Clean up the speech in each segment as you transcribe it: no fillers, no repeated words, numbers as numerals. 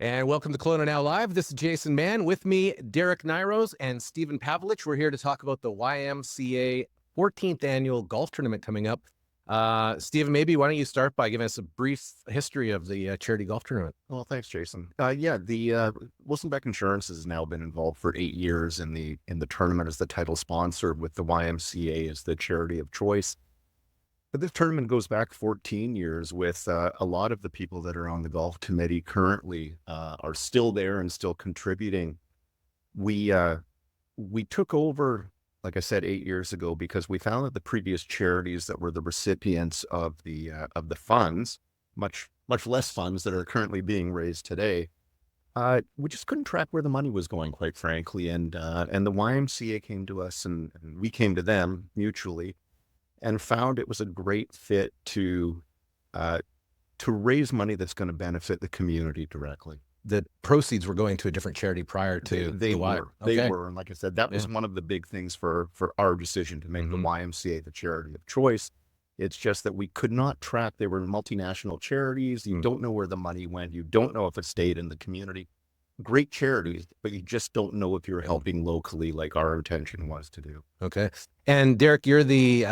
And welcome to Kelowna Now Live. This is Jason Mann. With me, Derek Nyros and Stephen Pavlich. We're here to talk about the YMCA 14th Annual Golf Tournament coming up. Stephen, maybe why don't you start by giving us a brief history of the charity golf tournament? Well, thanks, Jason. The Wilson Beck Insurance has now been involved for 8 years in the tournament as the title sponsor, with the YMCA as the charity of choice. But this tournament goes back 14 years, with a lot of the people that are on the golf committee currently are still there and still contributing. We took over, like I said, 8 years ago, because we found that the previous charities that were the recipients of the funds, much less funds that are currently being raised today, we just couldn't track where the money was going, quite frankly. And the YMCA came to us, and we came to them mutually, and found it was a great fit to raise money that's going to benefit the community directly. The proceeds were going to a different charity prior to They the were. Okay. They were. And like I said, that was one of the big things for our decision to make the YMCA the charity of choice. It's just that we could not track. They were multinational charities. You don't know where the money went. You don't know if it stayed in the community. Great charities, but you just don't know if you're helping locally, like our intention was to do. Okay. And Derek, you're the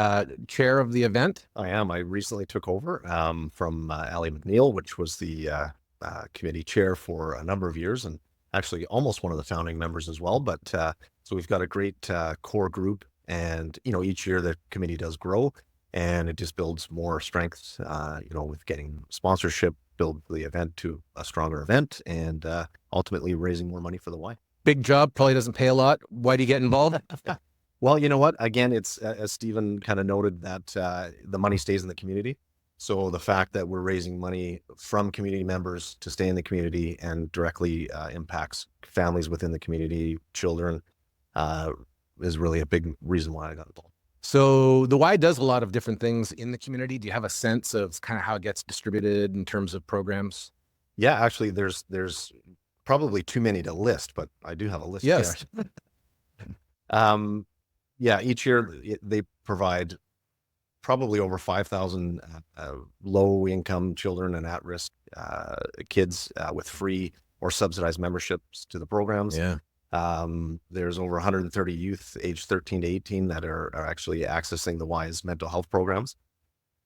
chair of the event? I am. I recently took over from Ali McNeil, which was the committee chair for a number of years, and actually almost one of the founding members as well. But so we've got a great core group, and each year the committee does grow, and it just builds more strength. With getting sponsorship, build the event to a stronger event, and ultimately raising more money for the Y. Big job, probably doesn't pay a lot. Why do you get involved? Well, you know what? Again, it's as Stephen kind of noted, that the money stays in the community. So the fact that we're raising money from community members to stay in the community and directly impacts families within the community, children, is really a big reason why I got involved. So the Y does a lot of different things in the community. Do you have a sense of kind of how it gets distributed in terms of programs? Yeah, actually, there's probably too many to list, but I do have a list. Yes. Each year they provide probably over 5,000 low-income children and at-risk kids with free or subsidized memberships to the programs. Yeah. There's over 130 youth aged 13 to 18 that are actually accessing the Y's mental health programs.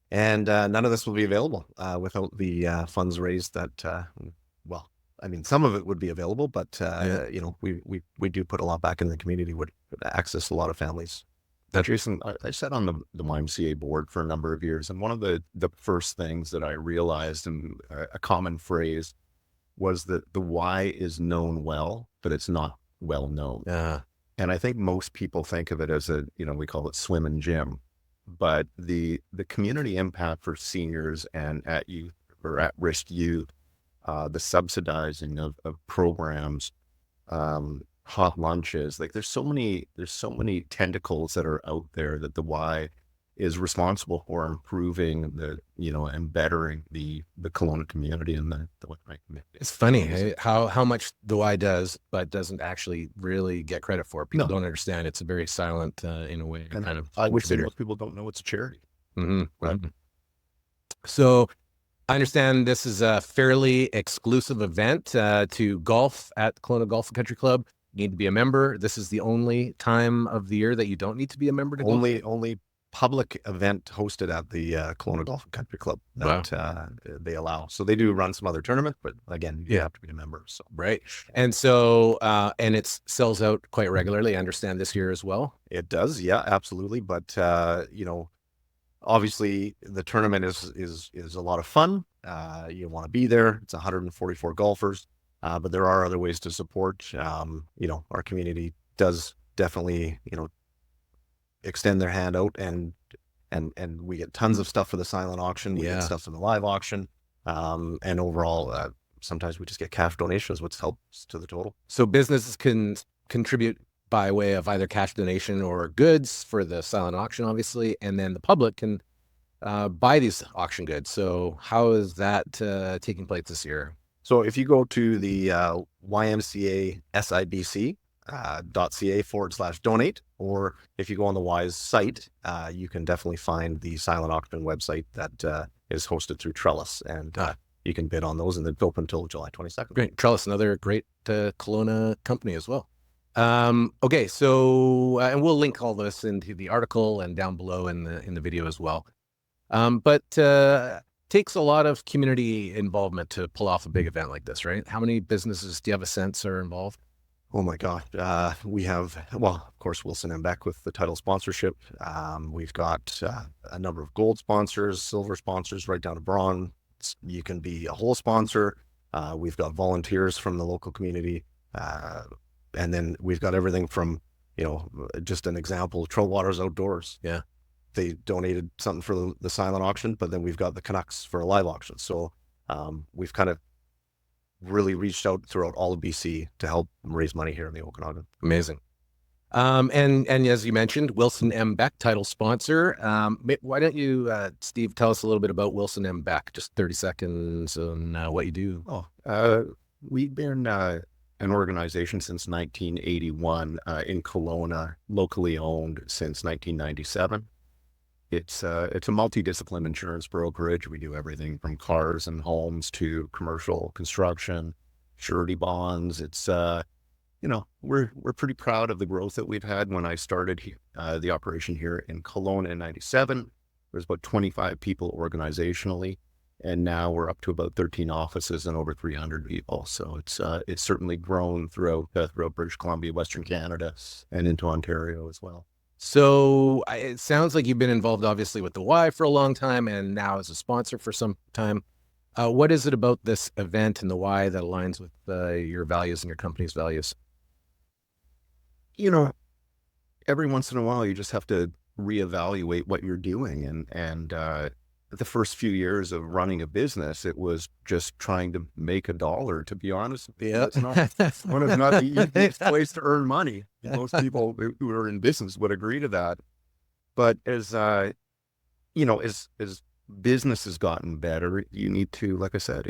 And none of this will be available without the funds raised that, some of it would be available, but, we do put a lot back in the community, would access a lot of families. Jason, I sat on the YMCA board for a number of years, and one of the first things that I realized, and a common phrase, was that the Y is known well, but it's not well known. Yeah. And I think most people think of it as we call it swim and gym, but the community impact for seniors and at-risk youth, the subsidizing of programs, hot lunches, like there's so many tentacles that are out there that the Y is responsible for improving and bettering the Kelowna community and the White community. It's funny how much the Y does, but doesn't actually really get credit for it. People don't understand. It's a very silent, in a way, And kind of. I would say most people don't know it's a charity. Mm-hmm. Right. So I understand this is a fairly exclusive event to golf at Kelowna Golf and Country Club. You need to be a member. This is the only time of the year that you don't need to be a member to golf. Only public event hosted at the Kelowna Golf and Country Club that they allow. So they do run some other tournament, but again, you have to be a member. So right. And so and it sells out quite regularly. I understand this year as well. It does, yeah, absolutely. But obviously the tournament is a lot of fun. You want to be there. It's 144 golfers. But there are other ways to support. Our community does definitely, extend their hand out, and we get tons of stuff for the silent auction. We get stuff for the live auction. And overall, sometimes we just get cash donations, which helps to the total. So businesses can contribute by way of either cash donation or goods for the silent auction, obviously, and then the public can buy these auction goods. So how is that taking place this year? So if you go to the YMCA SIBC .ca/donate, or if you go on the Y's site, you can definitely find the silent auction website that is hosted through Trellis, and you can bid on those, and it's open until July 22nd. Great. Trellis, another great Kelowna company as well. Okay, so and we'll link all this into the article and down below in the video as well. But takes a lot of community involvement to pull off a big event like this, right? How many businesses do you have a sense are involved? Oh my gosh. We have, well, of course, Wilson and Beck with the title sponsorship. We've got a number of gold sponsors, silver sponsors, right down to bronze. You can be a whole sponsor. We've got volunteers from the local community. And then we've got everything from, just an example, Trollwaters Outdoors. Yeah. They donated something for the silent auction, but then we've got the Canucks for a live auction. So we've kind of really reached out throughout all of BC to help raise money here in the Okanagan. Amazing. And as you mentioned, Wilson M. Beck, title sponsor. Why don't you, Steve, tell us a little bit about Wilson M. Beck, just 30 seconds on what you do. We've been an organization since 1981 in Kelowna, locally owned since 1997. It's a multidiscipline insurance brokerage. We do everything from cars and homes to commercial construction, surety bonds. It's we're pretty proud of the growth that we've had. When I started the operation here in Kelowna in 97, there's about 25 people organizationally, and now we're up to about 13 offices and over 300 people. So it's certainly grown throughout British Columbia, Western Canada, and into Ontario as well. So it sounds like you've been involved, obviously, with the Y for a long time, and now as a sponsor for some time. What is it about this event and the Y that aligns with your values and your company's values? Every once in a while, you just have to reevaluate what you're doing. And the first few years of running a business, it was just trying to make a dollar, to be honest. Yeah. It's not the easiest place to earn money. Most people who are in business would agree to that. But as business has gotten better, you need to, like I said,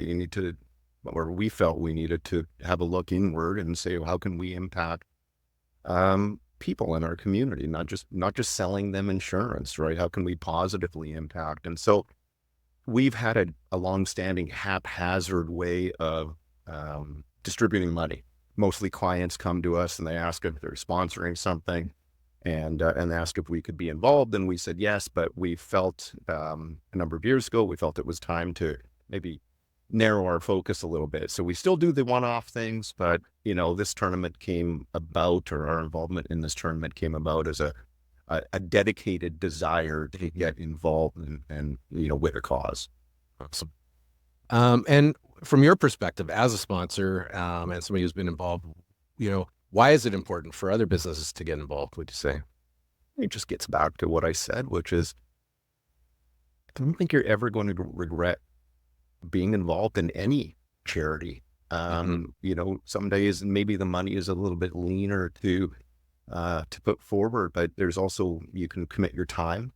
or we felt we needed to have a look inward and say, well, how can we impact people in our community, not just selling them insurance, right? How can we positively impact? And so we've had a longstanding haphazard way of distributing money. Mostly clients come to us and they ask if they're sponsoring something, and ask if we could be involved. And we said yes, but we felt a number of years ago, we felt it was time to maybe narrow our focus a little bit. So we still do the one-off things, but this tournament came about, or our involvement in this tournament came about as a dedicated desire to get involved and with a cause. Awesome. And from your perspective as a sponsor, and somebody who's been involved, why is it important for other businesses to get involved, would you say? It just gets back to what I said, which is, I don't think you're ever going to regret being involved in any charity. Some days maybe the money is a little bit leaner to put forward, but there's also, you can commit your time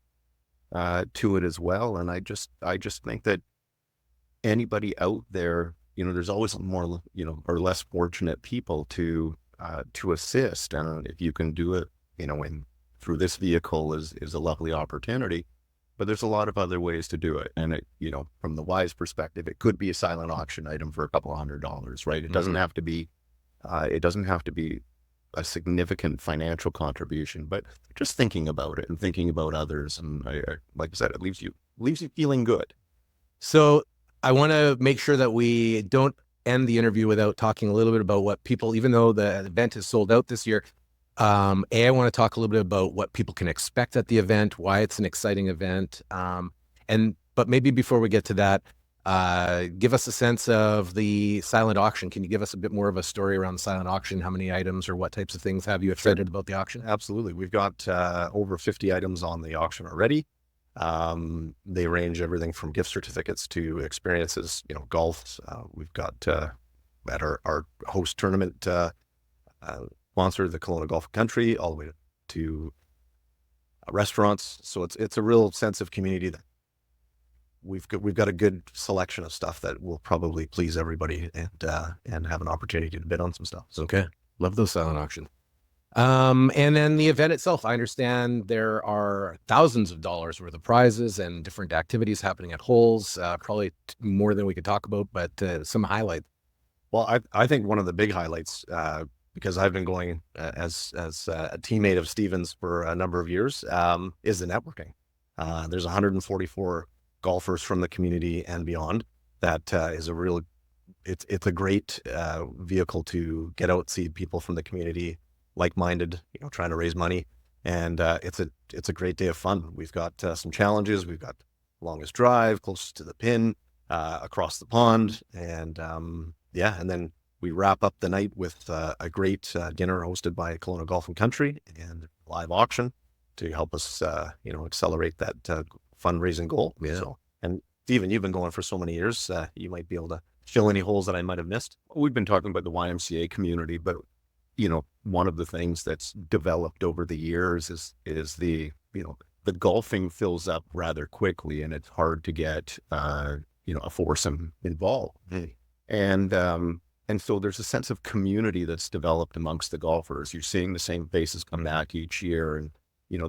to it as well. And I just think that anybody out there, there's always more, or less fortunate people to assist. And if you can do it, through this vehicle is a lovely opportunity. But there's a lot of other ways to do it. And from the Y's perspective, it could be a silent auction item for a couple of $100, right? It doesn't have to be, a significant financial contribution, but just thinking about it and thinking about others. And like I said, it leaves you feeling good. So I want to make sure that we don't end the interview without talking a little bit about what people, even though the event is sold out this year, I want to talk a little bit about what people can expect at the event, why it's an exciting event. But maybe before we get to that, give us a sense of the silent auction. Can you give us a bit more of a story around the silent auction? How many items or what types of things have you excited about the auction? Absolutely. We've got over 50 items on the auction already. They range everything from gift certificates to experiences, golf. We've got at our host tournament sponsor, the Kelowna Golf Country, all the way to restaurants. So it's a real sense of community that we've got a good selection of stuff that will probably please everybody and have an opportunity to bid on some stuff. Okay. Love those silent auctions. And then the event itself, I understand there are thousands of dollars worth of prizes and different activities happening at holes, probably more than we could talk about, but some highlights. Well, I think one of the big highlights, because I've been going as a teammate of Steven's for a number of years, is the networking. There's 144 golfers from the community and beyond. That is a real, it's a great vehicle to get out, see people from the community, like-minded, trying to raise money, and it's a great day of fun. We've got some challenges. We've got longest drive, closest to the pin, across the pond, and yeah, and then we wrap up the night with a great dinner hosted by Kelowna Golf and Country and live auction to help us, accelerate that fundraising goal. Yeah. So, and Stephen, you've been going for so many years. You might be able to fill any holes that I might have missed. We've been talking about the YMCA community, but one of the things that's developed over the years is the golfing fills up rather quickly, and it's hard to get a foursome involved. And so there's a sense of community that's developed amongst the golfers. You're seeing the same faces come back each year, and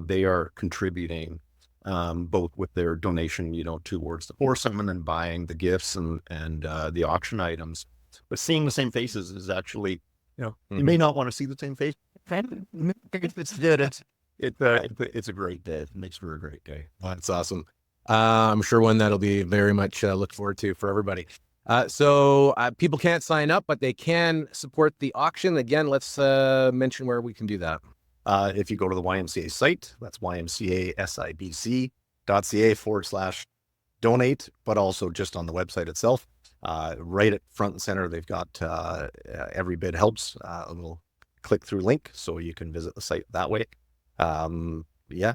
they are contributing both with their donation, towards the foursome, and then buying the gifts and the auction items. But seeing the same faces is actually, you may not want to see the same face. It's a great day. It makes for a great day. That's awesome. I'm sure one that'll be very much looked forward to for everybody. So people can't sign up, but they can support the auction. Again, let's mention where we can do that. If you go to the YMCA site, that's ymcasibc.ca/donate, but also just on the website itself, right at front and center, they've got every bit helps, a little click through link, so you can visit the site that way. Yeah.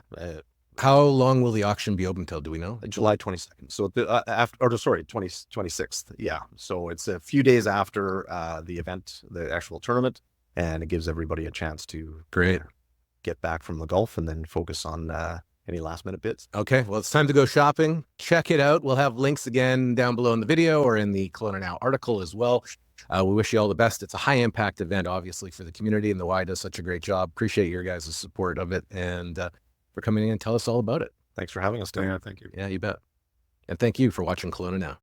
How long will the auction be open till? Do we know? July 22nd. So 26th. Yeah. So it's a few days after the event, the actual tournament, and it gives everybody a chance to get back from the golf and then focus on any last minute bits. Okay. Well, it's time to go shopping. Check it out. We'll have links again down below in the video or in the Kelowna Now article as well. We wish you all the best. It's a high impact event, obviously, for the community, and the Y does such a great job. Appreciate your guys' support of it, and for coming in and tell us all about it. Thanks for having us, Dan. Yeah, thank you. Yeah, you bet. And thank you for watching Kelowna Now.